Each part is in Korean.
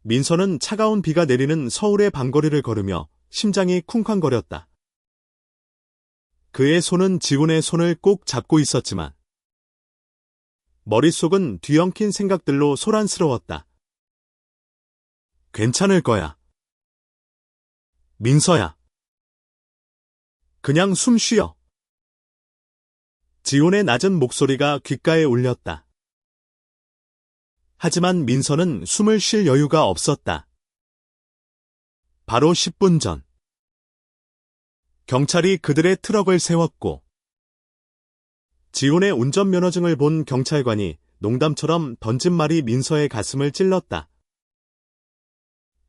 민서는 차가운 비가 내리는 서울의 밤거리를 걸으며 심장이 쿵쾅거렸다. 그의 손은 지훈의 손을 꼭 잡고 있었지만 머릿속은 뒤엉킨 생각들로 소란스러웠다. 괜찮을 거야. 민서야. 그냥 숨 쉬어. 지훈의 낮은 목소리가 귓가에 울렸다. 하지만 민서는 숨을 쉴 여유가 없었다. 바로 10분 전. 경찰이 그들의 트럭을 세웠고 지훈의 운전면허증을 본 경찰관이 농담처럼 던진 말이 민서의 가슴을 찔렀다.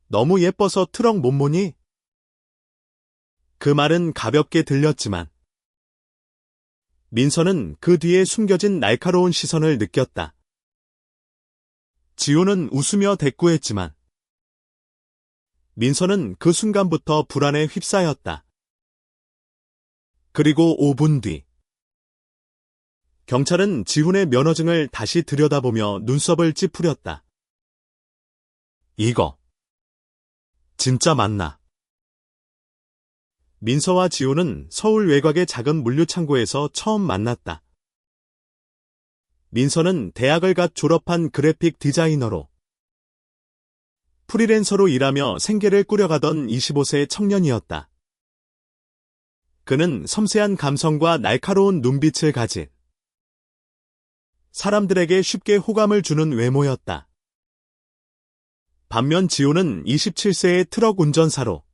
너무 예뻐서 트럭 못 모니? 그 말은 가볍게 들렸지만 민서는 그 뒤에 숨겨진 날카로운 시선을 느꼈다. 지훈은 웃으며 대꾸했지만 민서는 그 순간부터 불안에 휩싸였다. 그리고 5분 뒤 경찰은 지훈의 면허증을 다시 들여다보며 눈썹을 찌푸렸다. 이거 진짜 맞나? 민서와 지훈은 서울 외곽의 작은 물류창고에서 처음 만났다. 민서는 대학을 갓 졸업한 그래픽 디자이너로 프리랜서로 일하며 생계를 꾸려가던 25세 청년이었다. 그는 섬세한 감성과 날카로운 눈빛을 가진 사람들에게 쉽게 호감을 주는 외모였다. 반면 지훈은 27세의 트럭 운전사로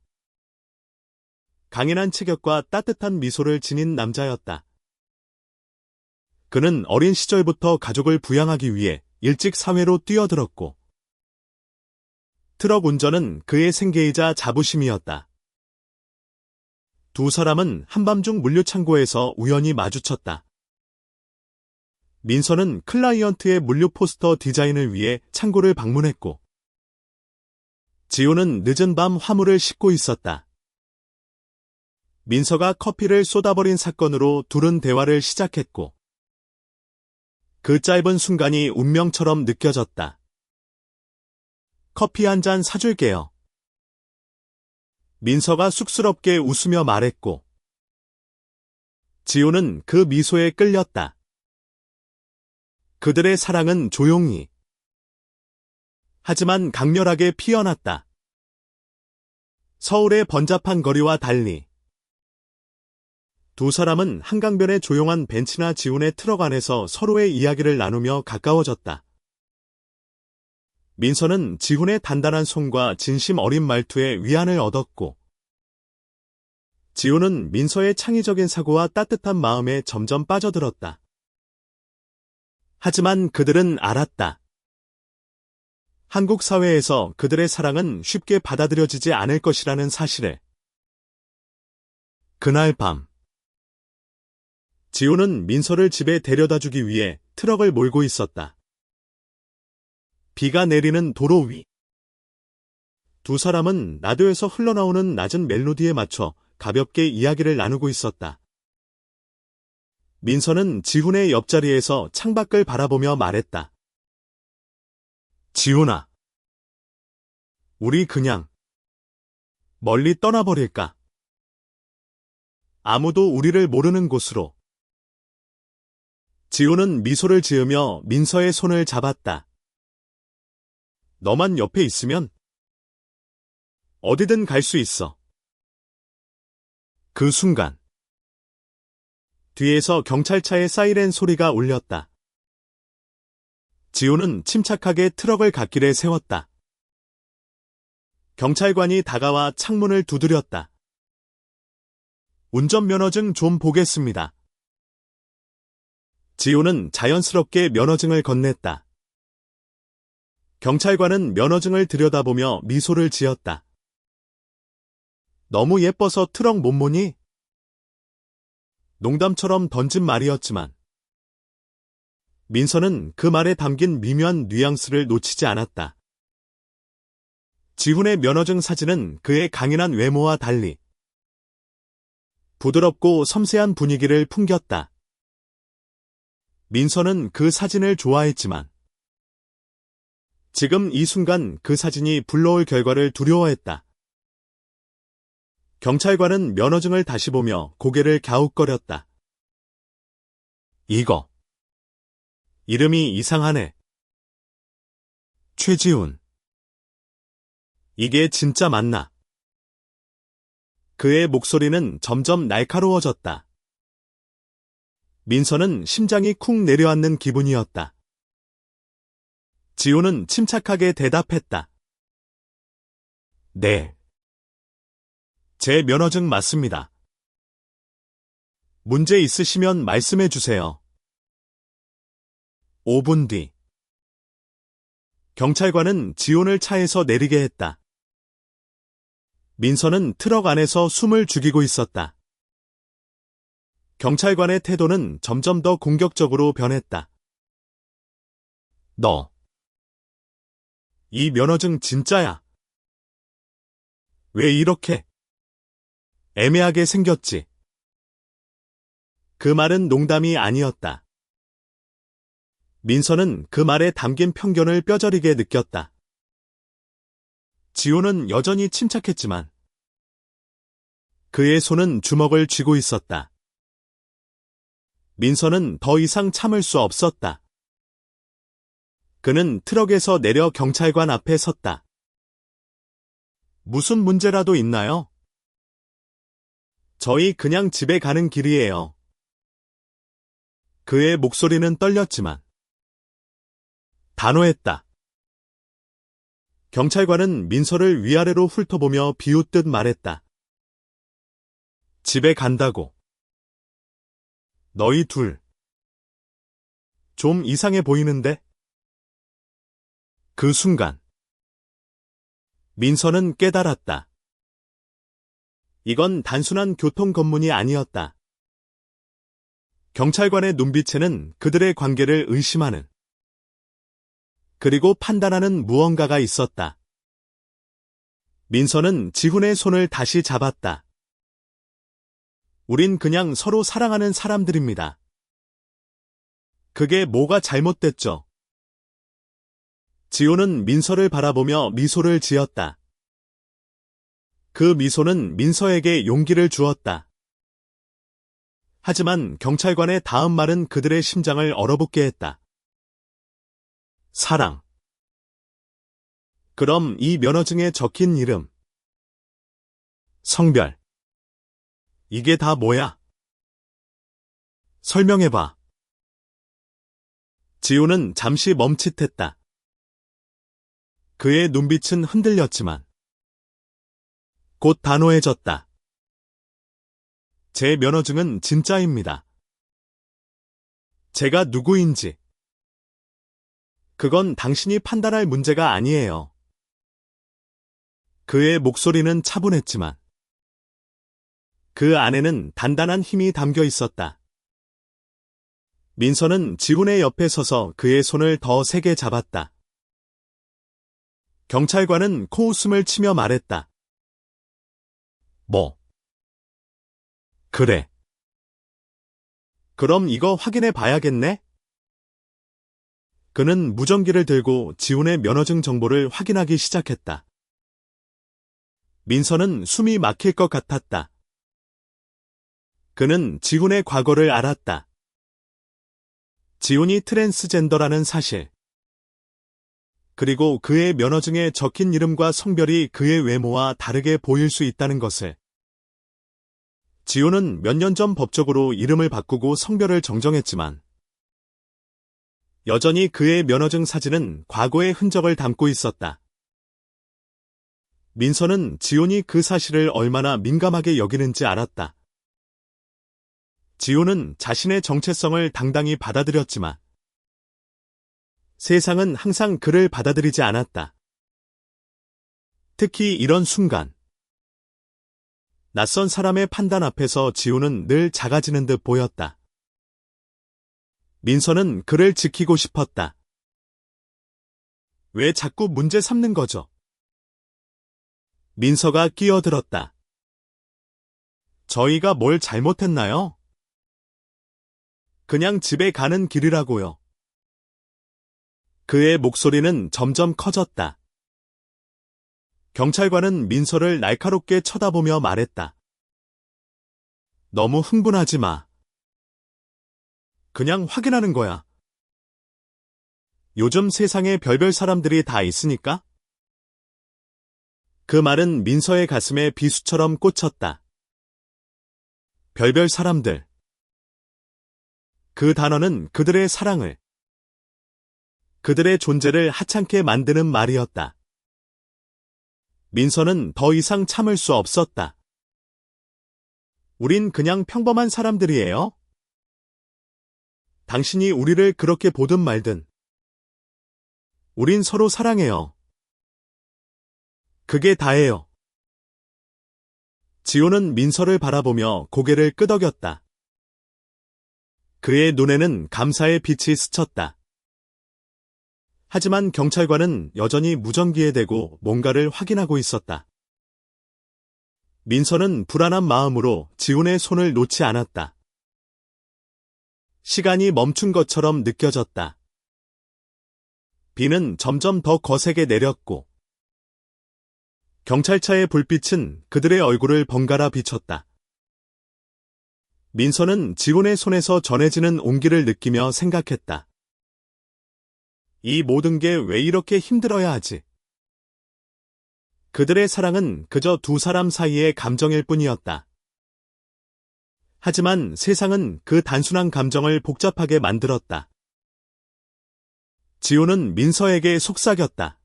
강인한 체격과 따뜻한 미소를 지닌 남자였다. 그는 어린 시절부터 가족을 부양하기 위해 일찍 사회로 뛰어들었고 트럭 운전은 그의 생계이자 자부심이었다. 두 사람은 한밤중 물류창고에서 우연히 마주쳤다. 민서는 클라이언트의 물류 포스터 디자인을 위해 창고를 방문했고 지훈은 늦은 밤 화물을 싣고 있었다. 민서가 커피를 쏟아버린 사건으로 둘은 대화를 시작했고 그 짧은 순간이 운명처럼 느껴졌다. 커피 한 잔 사줄게요. 민서가 쑥스럽게 웃으며 말했고 지훈은 그 미소에 끌렸다. 그들의 사랑은 조용히 하지만 강렬하게 피어났다. 서울의 번잡한 거리와 달리 두 사람은 한강변의 조용한 벤치나 지훈의 트럭 안에서 서로의 이야기를 나누며 가까워졌다. 민서는 지훈의 단단한 손과 진심 어린 말투에 위안을 얻었고 지훈은 민서의 창의적인 사고와 따뜻한 마음에 점점 빠져들었다. 하지만 그들은 알았다. 한국 사회에서 그들의 사랑은 쉽게 받아들여지지 않을 것이라는 사실을. 그날 밤 지훈은 민서를 집에 데려다주기 위해 트럭을 몰고 있었다. 비가 내리는 도로 위. 두 사람은 라디오에서 흘러나오는 낮은 멜로디에 맞춰 가볍게 이야기를 나누고 있었다. 민서는 지훈의 옆자리에서 창밖을 바라보며 말했다. 지훈아, 우리 그냥 멀리 떠나버릴까? 아무도 우리를 모르는 곳으로. 지훈은 미소를 지으며 민서의 손을 잡았다. 너만 옆에 있으면 어디든 갈 수 있어. 그 순간 뒤에서 경찰차의 사이렌 소리가 울렸다. 지훈은 침착하게 트럭을 갓길에 세웠다. 경찰관이 다가와 창문을 두드렸다. 운전면허증 좀 보겠습니다. 지훈은 자연스럽게 면허증을 건넸다. 경찰관은 면허증을 들여다보며 미소를 지었다. 너무 예뻐서 트럭 못 모니? 농담처럼 던진 말이었지만 민서는 그 말에 담긴 미묘한 뉘앙스를 놓치지 않았다. 지훈의 면허증 사진은 그의 강인한 외모와 달리 부드럽고 섬세한 분위기를 풍겼다. 민서는 그 사진을 좋아했지만 지금 이 순간 그 사진이 불러올 결과를 두려워했다. 경찰관은 면허증을 다시 보며 고개를 갸웃거렸다. 이거. 이름이 이상하네. 최지훈. 이게 진짜 맞나? 그의 목소리는 점점 날카로워졌다. 민서는 심장이 쿵 내려앉는 기분이었다. 지훈은 침착하게 대답했다. 네. 제 면허증 맞습니다. 문제 있으시면 말씀해 주세요. 5분 뒤. 경찰관은 지훈을 차에서 내리게 했다. 민서는 트럭 안에서 숨을 죽이고 있었다. 경찰관의 태도는 점점 더 공격적으로 변했다. 너. 이 면허증 진짜야. 왜 이렇게 애매하게 생겼지? 그 말은 농담이 아니었다. 민서는 그 말에 담긴 편견을 뼈저리게 느꼈다. 지호는 여전히 침착했지만 그의 손은 주먹을 쥐고 있었다. 민서는 더 이상 참을 수 없었다. 그는 트럭에서 내려 경찰관 앞에 섰다. 무슨 문제라도 있나요? 저희 그냥 집에 가는 길이에요. 그의 목소리는 떨렸지만 단호했다. 경찰관은 민서를 위아래로 훑어보며 비웃듯 말했다. 집에 간다고. 너희 둘. 좀 이상해 보이는데? 그 순간 민서는 깨달았다. 이건 단순한 교통 검문이 아니었다. 경찰관의 눈빛에는 그들의 관계를 의심하는 그리고 판단하는 무언가가 있었다. 민서는 지훈의 손을 다시 잡았다. 우린 그냥 서로 사랑하는 사람들입니다. 그게 뭐가 잘못됐죠? 지훈은 민서를 바라보며 미소를 지었다. 그 미소는 민서에게 용기를 주었다. 하지만 경찰관의 다음 말은 그들의 심장을 얼어붙게 했다. 사랑. 그럼 이 면허증에 적힌 이름, 성별, 이게 다 뭐야? 설명해봐. 지훈은 잠시 멈칫했다. 그의 눈빛은 흔들렸지만 곧 단호해졌다. 제 면허증은 진짜입니다. 제가 누구인지 그건 당신이 판단할 문제가 아니에요. 그의 목소리는 차분했지만 그 안에는 단단한 힘이 담겨 있었다. 민서는 지훈의 옆에 서서 그의 손을 더 세게 잡았다. 경찰관은 코웃음을 치며 말했다. 뭐? 그래. 그럼 이거 확인해 봐야겠네? 그는 무전기를 들고 지훈의 면허증 정보를 확인하기 시작했다. 민서는 숨이 막힐 것 같았다. 그는 지훈의 과거를 알았다. 지훈이 트랜스젠더라는 사실. 그리고 그의 면허증에 적힌 이름과 성별이 그의 외모와 다르게 보일 수 있다는 것을. 지훈은 몇 년 전 법적으로 이름을 바꾸고 성별을 정정했지만 여전히 그의 면허증 사진은 과거의 흔적을 담고 있었다. 민서는 지훈이 그 사실을 얼마나 민감하게 여기는지 알았다. 지훈은 자신의 정체성을 당당히 받아들였지만 세상은 항상 그를 받아들이지 않았다. 특히 이런 순간 낯선 사람의 판단 앞에서 지훈은 늘 작아지는 듯 보였다. 민서는 그를 지키고 싶었다. 왜 자꾸 문제 삼는 거죠? 민서가 끼어들었다. 저희가 뭘 잘못했나요? 그냥 집에 가는 길이라고요. 그의 목소리는 점점 커졌다. 경찰관은 민서를 날카롭게 쳐다보며 말했다. 너무 흥분하지 마. 그냥 확인하는 거야. 요즘 세상에 별별 사람들이 다 있으니까? 그 말은 민서의 가슴에 비수처럼 꽂혔다. 별별 사람들. 그 단어는 그들의 사랑을, 그들의 존재를 하찮게 만드는 말이었다. 민서는 더 이상 참을 수 없었다. 우린 그냥 평범한 사람들이에요. 당신이 우리를 그렇게 보든 말든. 우린 서로 사랑해요. 그게 다예요. 지호는 민서를 바라보며 고개를 끄덕였다. 그의 눈에는 감사의 빛이 스쳤다. 하지만 경찰관은 여전히 무전기에 대고 뭔가를 확인하고 있었다. 민서는 불안한 마음으로 지훈의 손을 놓지 않았다. 시간이 멈춘 것처럼 느껴졌다. 비는 점점 더 거세게 내렸고 경찰차의 불빛은 그들의 얼굴을 번갈아 비췄다. 민서는 지훈의 손에서 전해지는 온기를 느끼며 생각했다. 이 모든 게 왜 이렇게 힘들어야 하지? 그들의 사랑은 그저 두 사람 사이의 감정일 뿐이었다. 하지만 세상은 그 단순한 감정을 복잡하게 만들었다. 지호는 민서에게 속삭였다.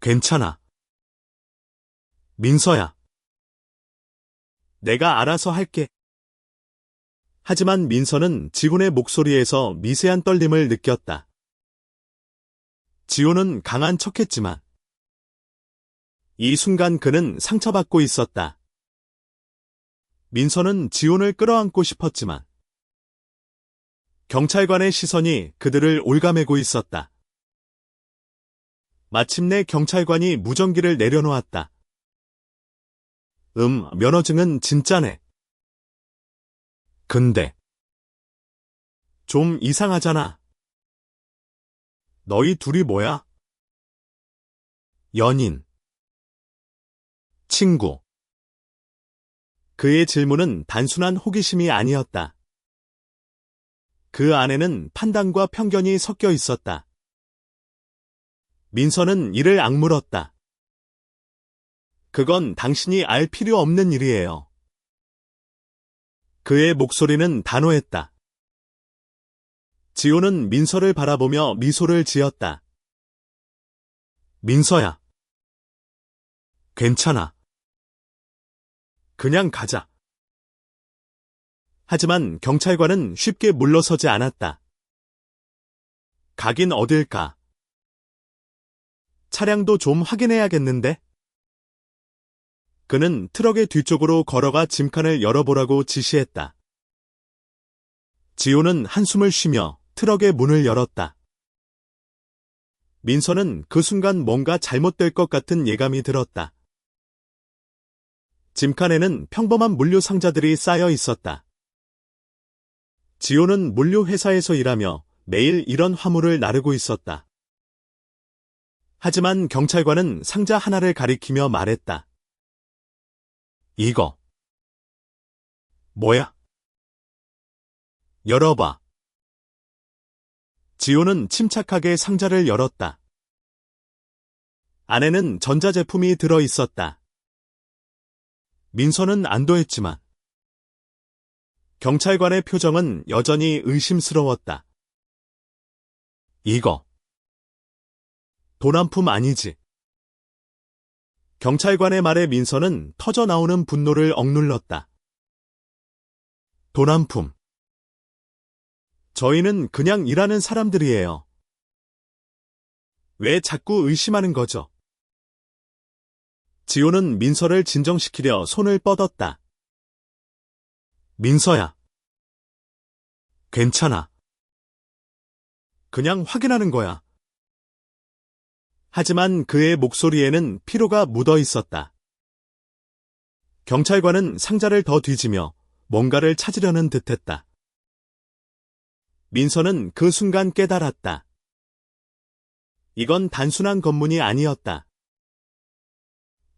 괜찮아. 민서야. 내가 알아서 할게. 하지만 민서는 지훈의 목소리에서 미세한 떨림을 느꼈다. 지호는 강한 척했지만 이 순간 그는 상처받고 있었다. 민서는 지훈을 끌어안고 싶었지만 경찰관의 시선이 그들을 올가매고 있었다. 마침내 경찰관이 무전기를 내려놓았다. 면허증은 진짜네. 근데 좀 이상하잖아. 너희 둘이 뭐야? 연인, 친구. 그의 질문은 단순한 호기심이 아니었다. 그 안에는 판단과 편견이 섞여 있었다. 민서는 이를 악물었다. 그건 당신이 알 필요 없는 일이에요. 그의 목소리는 단호했다. 지호는 민서를 바라보며 미소를 지었다. 민서야. 괜찮아. 그냥 가자. 하지만 경찰관은 쉽게 물러서지 않았다. 가긴 어딜까? 차량도 좀 확인해야겠는데? 그는 트럭의 뒤쪽으로 걸어가 짐칸을 열어보라고 지시했다. 지호는 한숨을 쉬며 트럭의 문을 열었다. 민서는 그 순간 뭔가 잘못될 것 같은 예감이 들었다. 짐칸에는 평범한 물류 상자들이 쌓여 있었다. 지호는 물류 회사에서 일하며 매일 이런 화물을 나르고 있었다. 하지만 경찰관은 상자 하나를 가리키며 말했다. 이거. 뭐야? 열어봐. 지호는 침착하게 상자를 열었다. 안에는 전자제품이 들어 있었다. 민서는 안도했지만 경찰관의 표정은 여전히 의심스러웠다. 이거 도난품 아니지? 경찰관의 말에 민서는 터져나오는 분노를 억눌렀다. 도난품. 저희는 그냥 일하는 사람들이에요. 왜 자꾸 의심하는 거죠? 지호는 민서를 진정시키려 손을 뻗었다. 민서야. 괜찮아. 그냥 확인하는 거야. 하지만 그의 목소리에는 피로가 묻어 있었다. 경찰관은 상자를 더 뒤지며 뭔가를 찾으려는 듯했다. 민서는 그 순간 깨달았다. 이건 단순한 검문이 아니었다.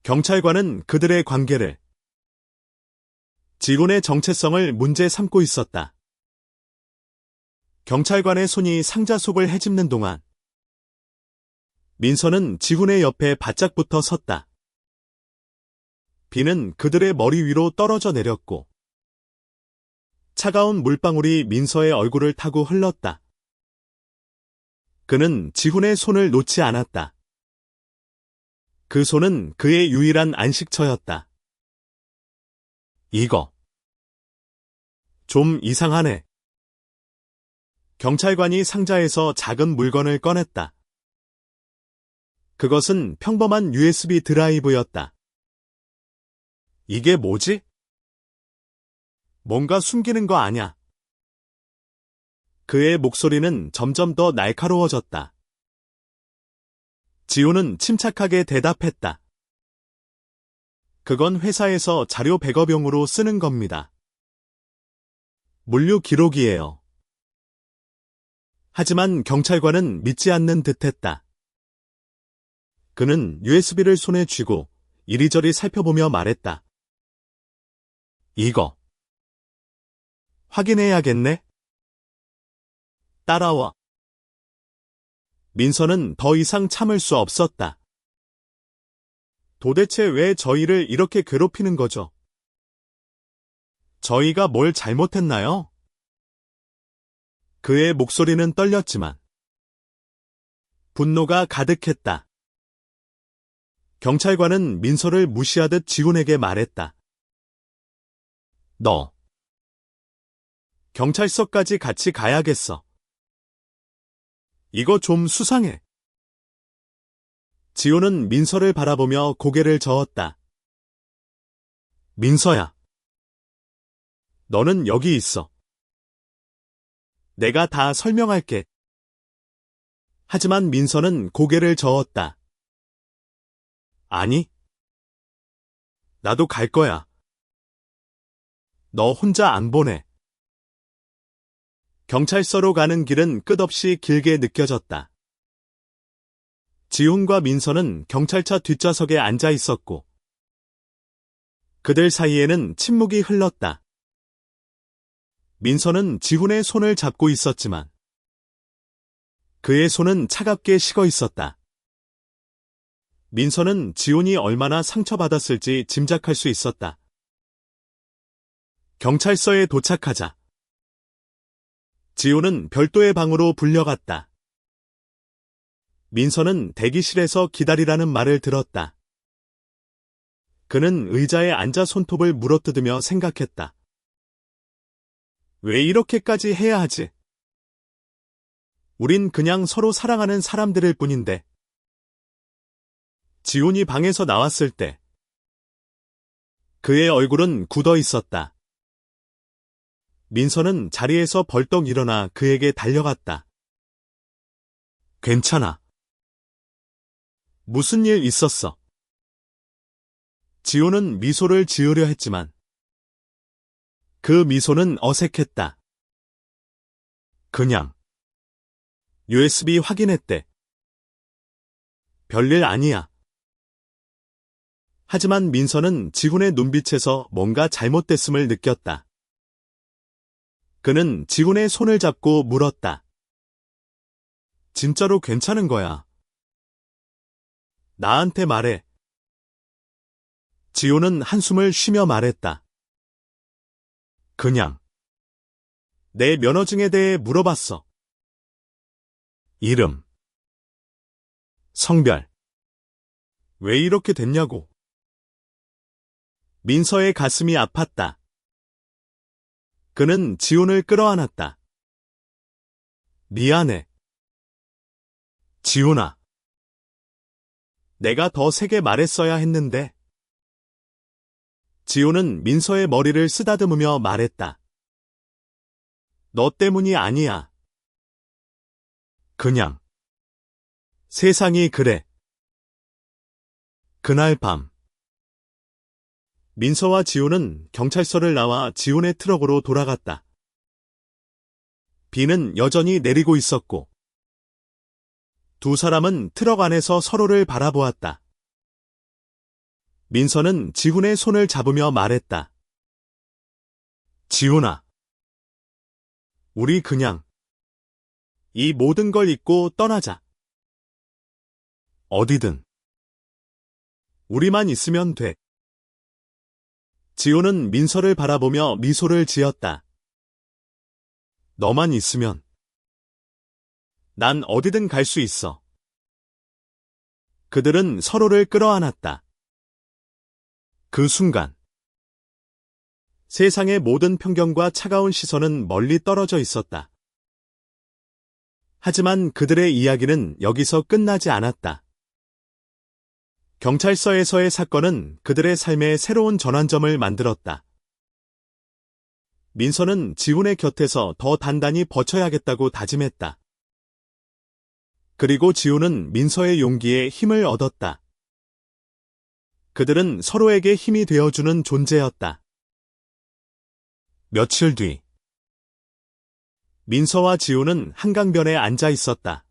경찰관은 그들의 관계를, 지훈의 정체성을 문제 삼고 있었다. 경찰관의 손이 상자 속을 헤집는 동안 민서는 지훈의 옆에 바짝 붙어 섰다. 비는 그들의 머리 위로 떨어져 내렸고 차가운 물방울이 민서의 얼굴을 타고 흘렀다. 그는 지훈의 손을 놓지 않았다. 그 손은 그의 유일한 안식처였다. 이거 좀 이상하네. 경찰관이 상자에서 작은 물건을 꺼냈다. 그것은 평범한 USB 드라이브였다. 이게 뭐지? 뭔가 숨기는 거 아냐? 그의 목소리는 점점 더 날카로워졌다. 지훈은 침착하게 대답했다. 그건 회사에서 자료 백업용으로 쓰는 겁니다. 물류 기록이에요. 하지만 경찰관은 믿지 않는 듯했다. 그는 USB를 손에 쥐고 이리저리 살펴보며 말했다. 이거 확인해야겠네? 따라와. 민서는 더 이상 참을 수 없었다. 도대체 왜 저희를 이렇게 괴롭히는 거죠? 저희가 뭘 잘못했나요? 그의 목소리는 떨렸지만 분노가 가득했다. 경찰관은 민서를 무시하듯 지훈에게 말했다. 너 경찰서까지 같이 가야겠어. 이거 좀 수상해. 지훈은 민서를 바라보며 고개를 저었다. 민서야. 너는 여기 있어. 내가 다 설명할게. 하지만 민서는 고개를 저었다. 아니. 나도 갈 거야. 너 혼자 안 보내. 경찰서로 가는 길은 끝없이 길게 느껴졌다. 지훈과 민서는 경찰차 뒷좌석에 앉아 있었고 그들 사이에는 침묵이 흘렀다. 민서는 지훈의 손을 잡고 있었지만 그의 손은 차갑게 식어 있었다. 민서는 지훈이 얼마나 상처받았을지 짐작할 수 있었다. 경찰서에 도착하자 지훈은 별도의 방으로 불려갔다. 민서는 대기실에서 기다리라는 말을 들었다. 그는 의자에 앉아 손톱을 물어뜯으며 생각했다. 왜 이렇게까지 해야 하지? 우린 그냥 서로 사랑하는 사람들일 뿐인데. 지훈이 방에서 나왔을 때 그의 얼굴은 굳어 있었다. 민서는 자리에서 벌떡 일어나 그에게 달려갔다. 괜찮아. 무슨 일 있었어? 지훈은 미소를 지으려 했지만 그 미소는 어색했다. 그냥 USB 확인했대. 별일 아니야. 하지만 민서는 지훈의 눈빛에서 뭔가 잘못됐음을 느꼈다. 그는 지훈의 손을 잡고 물었다. 진짜로 괜찮은 거야. 나한테 말해. 지훈은 한숨을 쉬며 말했다. 그냥 내 면허증에 대해 물어봤어. 이름, 성별, 왜 이렇게 됐냐고. 민서의 가슴이 아팠다. 그는 지훈을 끌어안았다. 미안해. 지훈아. 내가 더 세게 말했어야 했는데. 지훈은 민서의 머리를 쓰다듬으며 말했다. 너 때문이 아니야. 그냥. 세상이 그래. 그날 밤. 민서와 지훈은 경찰서를 나와 지훈의 트럭으로 돌아갔다. 비는 여전히 내리고 있었고 두 사람은 트럭 안에서 서로를 바라보았다. 민서는 지훈의 손을 잡으며 말했다. 지훈아, 우리 그냥 이 모든 걸 잊고 떠나자. 어디든. 우리만 있으면 돼. 지훈은 민서를 바라보며 미소를 지었다. 너만 있으면 난 어디든 갈 수 있어. 그들은 서로를 끌어안았다. 그 순간 세상의 모든 편견과 차가운 시선은 멀리 떨어져 있었다. 하지만 그들의 이야기는 여기서 끝나지 않았다. 경찰서에서의 사건은 그들의 삶에 새로운 전환점을 만들었다. 민서는 지훈의 곁에서 더 단단히 버텨야겠다고 다짐했다. 그리고 지훈은 민서의 용기에 힘을 얻었다. 그들은 서로에게 힘이 되어주는 존재였다. 며칠 뒤, 민서와 지훈은 한강변에 앉아 있었다.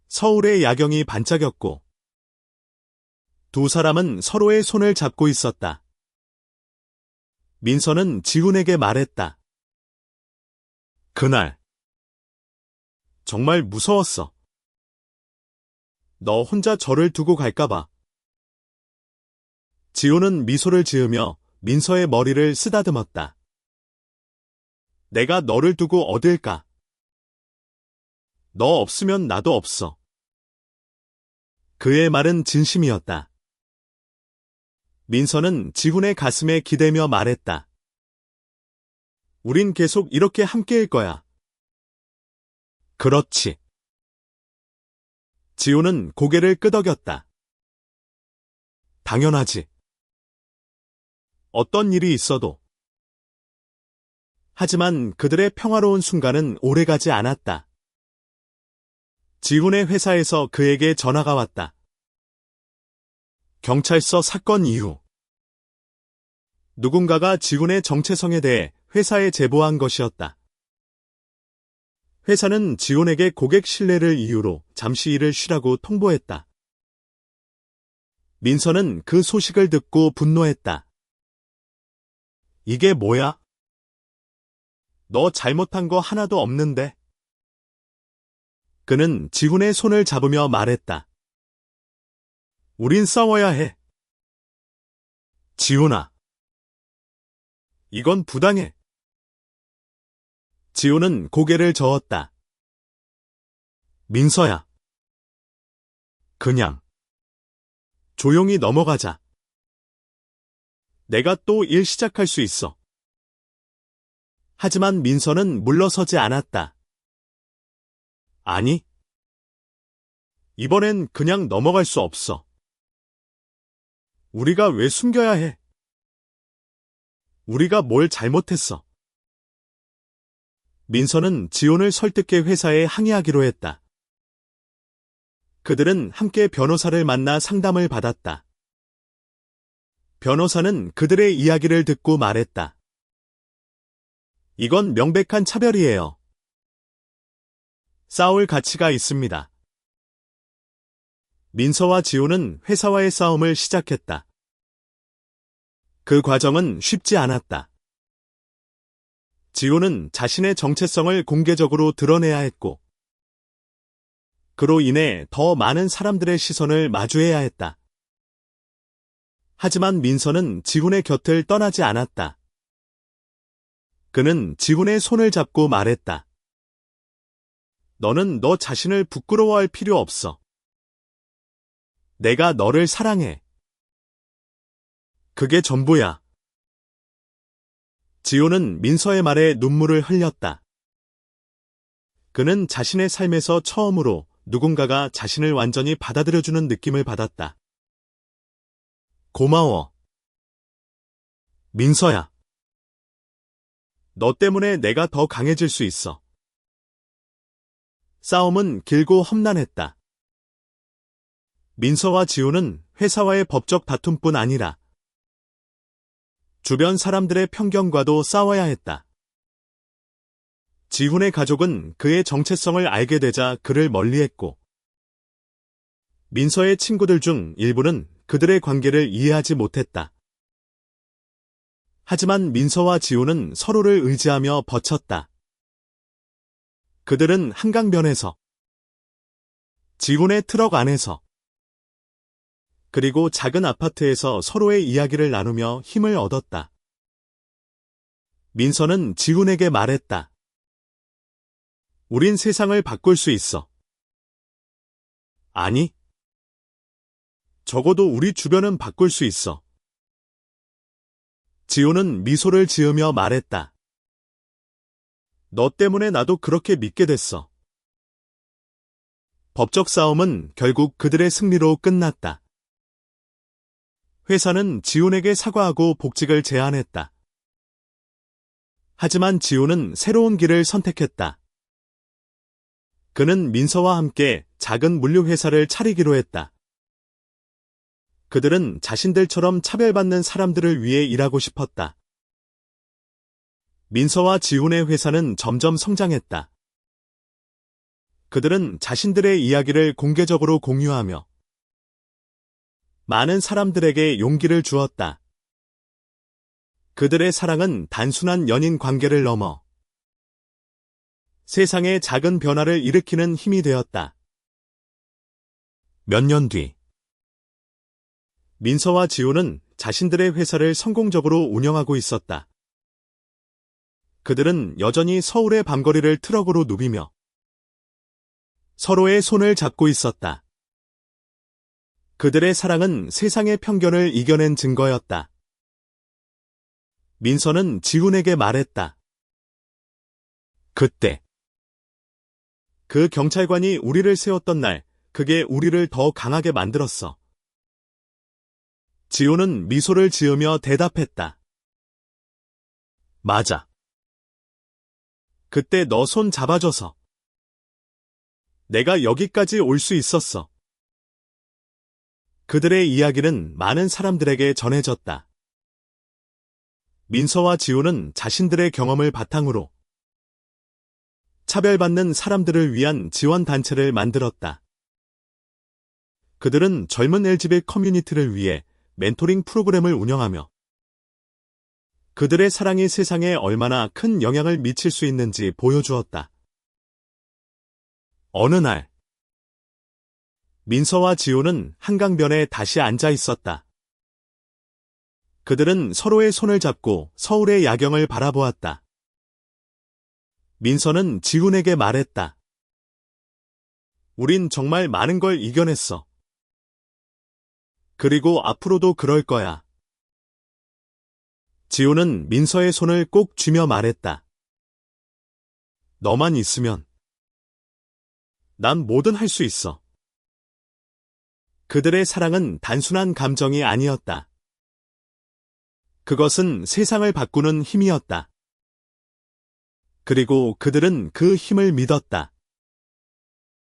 서울의 야경이 반짝였고, 두 사람은 서로의 손을 잡고 있었다. 민서는 지훈에게 말했다. 그날, 정말 무서웠어. 너 혼자 저를 두고 갈까봐. 지훈은 미소를 지으며 민서의 머리를 쓰다듬었다. 내가 너를 두고 어딜까? 너 없으면 나도 없어. 그의 말은 진심이었다. 민서는 지훈의 가슴에 기대며 말했다. 우린 계속 이렇게 함께일 거야. 그렇지. 지훈은 고개를 끄덕였다. 당연하지. 어떤 일이 있어도. 하지만 그들의 평화로운 순간은 오래가지 않았다. 지훈의 회사에서 그에게 전화가 왔다. 경찰서 사건 이후 누군가가 지훈의 정체성에 대해 회사에 제보한 것이었다. 회사는 지훈에게 고객 신뢰를 이유로 잠시 일을 쉬라고 통보했다. 민서는 그 소식을 듣고 분노했다. 이게 뭐야? 너 잘못한 거 하나도 없는데. 그는 지훈의 손을 잡으며 말했다. 우린 싸워야 해. 지훈아. 이건 부당해. 지훈은 고개를 저었다. 민서야. 그냥 조용히 넘어가자. 내가 또 일 시작할 수 있어. 하지만 민서는 물러서지 않았다. 아니. 이번엔 그냥 넘어갈 수 없어. 우리가 왜 숨겨야 해? 우리가 뭘 잘못했어? 민서는 지훈을 설득해 회사에 항의하기로 했다. 그들은 함께 변호사를 만나 상담을 받았다. 변호사는 그들의 이야기를 듣고 말했다. 이건 명백한 차별이에요. 싸울 가치가 있습니다. 민서와 지훈은 회사와의 싸움을 시작했다. 그 과정은 쉽지 않았다. 지훈은 자신의 정체성을 공개적으로 드러내야 했고, 그로 인해 더 많은 사람들의 시선을 마주해야 했다. 하지만 민서는 지훈의 곁을 떠나지 않았다. 그는 지훈의 손을 잡고 말했다. 너는 너 자신을 부끄러워할 필요 없어. 내가 너를 사랑해. 그게 전부야. 지훈은 민서의 말에 눈물을 흘렸다. 그는 자신의 삶에서 처음으로 누군가가 자신을 완전히 받아들여주는 느낌을 받았다. 고마워. 민서야. 너 때문에 내가 더 강해질 수 있어. 싸움은 길고 험난했다. 민서와 지훈은 회사와의 법적 다툼뿐 아니라 주변 사람들의 편견과도 싸워야 했다. 지훈의 가족은 그의 정체성을 알게 되자 그를 멀리했고, 민서의 친구들 중 일부는 그들의 관계를 이해하지 못했다. 하지만 민서와 지훈은 서로를 의지하며 버텼다. 그들은 한강변에서, 지훈의 트럭 안에서, 그리고 작은 아파트에서 서로의 이야기를 나누며 힘을 얻었다. 민서는 지훈에게 말했다. 우린 세상을 바꿀 수 있어. 아니, 적어도 우리 주변은 바꿀 수 있어. 지훈은 미소를 지으며 말했다. 너 때문에 나도 그렇게 믿게 됐어. 법적 싸움은 결국 그들의 승리로 끝났다. 회사는 지훈에게 사과하고 복직을 제안했다. 하지만 지훈은 새로운 길을 선택했다. 그는 민서와 함께 작은 물류회사를 차리기로 했다. 그들은 자신들처럼 차별받는 사람들을 위해 일하고 싶었다. 민서와 지훈의 회사는 점점 성장했다. 그들은 자신들의 이야기를 공개적으로 공유하며 많은 사람들에게 용기를 주었다. 그들의 사랑은 단순한 연인 관계를 넘어 세상에 작은 변화를 일으키는 힘이 되었다. 몇 년 뒤, 민서와 지훈은 자신들의 회사를 성공적으로 운영하고 있었다. 그들은 여전히 서울의 밤거리를 트럭으로 누비며 서로의 손을 잡고 있었다. 그들의 사랑은 세상의 편견을 이겨낸 증거였다. 민서는 지훈에게 말했다. 그때, 그 경찰관이 우리를 세웠던 날, 그게 우리를 더 강하게 만들었어. 지훈은 미소를 지으며 대답했다. 맞아. 그때 너 손 잡아줘서 내가 여기까지 올 수 있었어. 그들의 이야기는 많은 사람들에게 전해졌다. 민서와 지훈은 자신들의 경험을 바탕으로 차별받는 사람들을 위한 지원단체를 만들었다. 그들은 젊은 LGBT 커뮤니티를 위해 멘토링 프로그램을 운영하며 그들의 사랑이 세상에 얼마나 큰 영향을 미칠 수 있는지 보여주었다. 어느 날, 민서와 지훈은 한강변에 다시 앉아 있었다. 그들은 서로의 손을 잡고 서울의 야경을 바라보았다. 민서는 지훈에게 말했다. 우린 정말 많은 걸 이겨냈어. 그리고 앞으로도 그럴 거야. 지훈은 민서의 손을 꼭 쥐며 말했다. 너만 있으면 난 뭐든 할 수 있어. 그들의 사랑은 단순한 감정이 아니었다. 그것은 세상을 바꾸는 힘이었다. 그리고 그들은 그 힘을 믿었다.